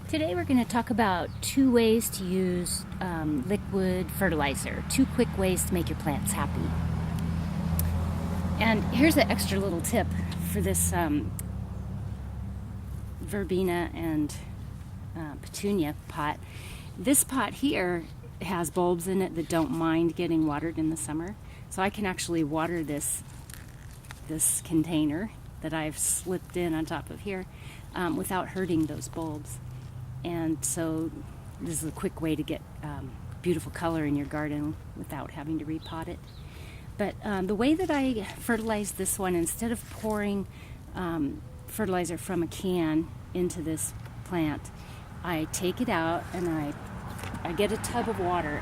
Today we're going to talk about 2 ways to use liquid fertilizer. 2 quick ways to make your plants happy. And here's an extra little tip for this verbena and petunia pot. This pot here has bulbs in it that don't mind getting watered in the summer. So I can actually water this container that I've slipped in on top of here without hurting those bulbs. And so this is a quick way to get beautiful color in your garden without having to repot it. But the way that I fertilize this one, instead of pouring fertilizer from a can into this plant, I take it out and I get a tub of water.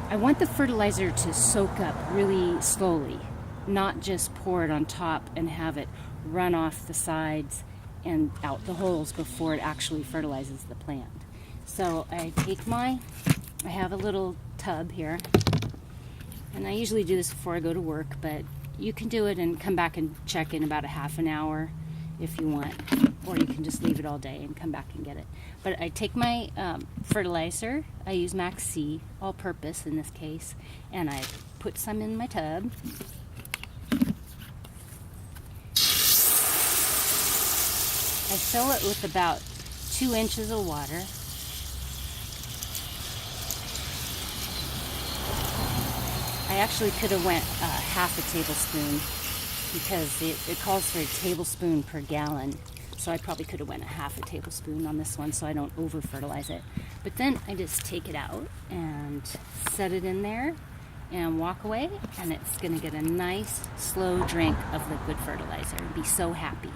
I want the fertilizer to soak up really slowly, not just pour it on top and have it run off the sides and out the holes before it actually fertilizes the plant. So I have a little tub here, and I usually do this before I go to work, but you can do it and come back and check in about a half an hour if you want, or you can just leave it all day and come back and get it. But I take my fertilizer, I use Max C, all purpose in this case, and I put some in my tub. I fill it with about 2 inches of water. I actually could have went half a tablespoon because it calls for a tablespoon per gallon. So I probably could have went a half a tablespoon on this one so I don't over fertilize it. But then I just take it out and set it in there and walk away, and it's going to get a nice slow drink of liquid fertilizer and be so happy.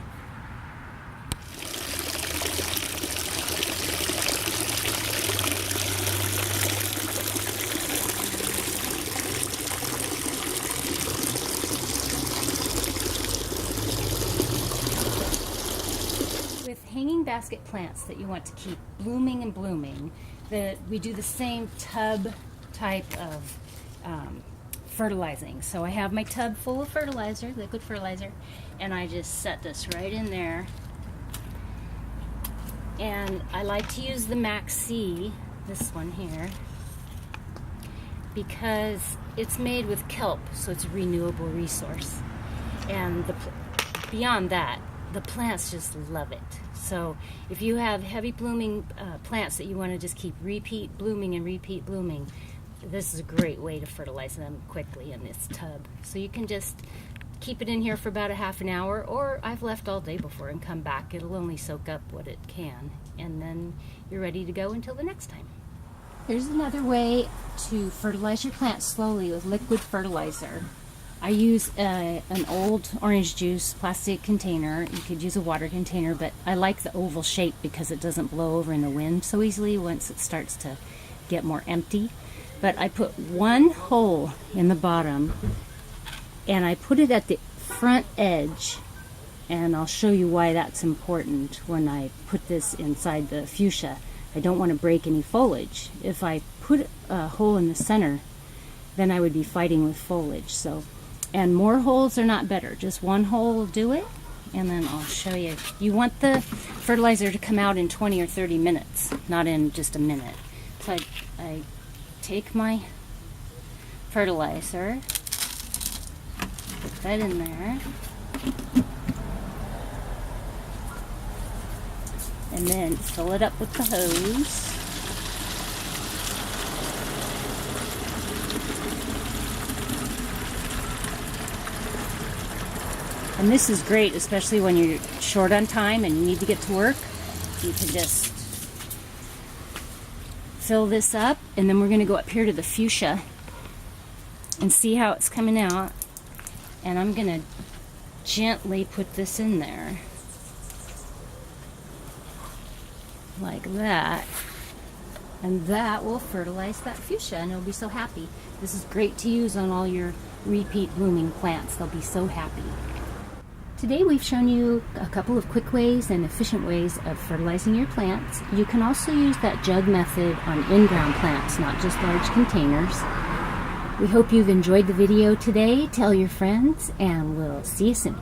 With hanging basket plants that you want to keep blooming and blooming, we do the same tub type of fertilizing. So I have my tub full of fertilizer, liquid fertilizer, and I just set this right in there. And I like to use the Max C, this one here, because it's made with kelp, so it's a renewable resource. And beyond that, the plants just love it. So if you have heavy blooming plants that you want to just keep repeat blooming and repeat blooming, this is a great way to fertilize them quickly in this tub. So you can just keep it in here for about a half an hour, or I've left all day before and come back. It'll only soak up what it can, and then you're ready to go until the next time. Here's another way to fertilize your plants slowly with liquid fertilizer. I use an old orange juice plastic container. You could use a water container, but I like the oval shape because it doesn't blow over in the wind so easily once it starts to get more empty. But I put 1 hole in the bottom, and I put it at the front edge, and I'll show you why that's important when I put this inside the fuchsia. I don't want to break any foliage. If I put a hole in the center, then I would be fighting with foliage. And more holes are not better. Just 1 hole will do it, and then I'll show you. You want the fertilizer to come out in 20 or 30 minutes, not in just a minute. So I take my fertilizer, put that in there, and then fill it up with the hose. And this is great, especially when you're short on time and you need to get to work. You can just fill this up, and then we're going to go up here to the fuchsia and see how it's coming out. And I'm going to gently put this in there like that, and that will fertilize that fuchsia, and it'll be so happy. This is great to use on all your repeat blooming plants. They'll be so happy. Today we've shown you a couple of quick ways and efficient ways of fertilizing your plants. You can also use that jug method on in-ground plants, not just large containers. We hope you've enjoyed the video today. Tell your friends, and we'll see you soon.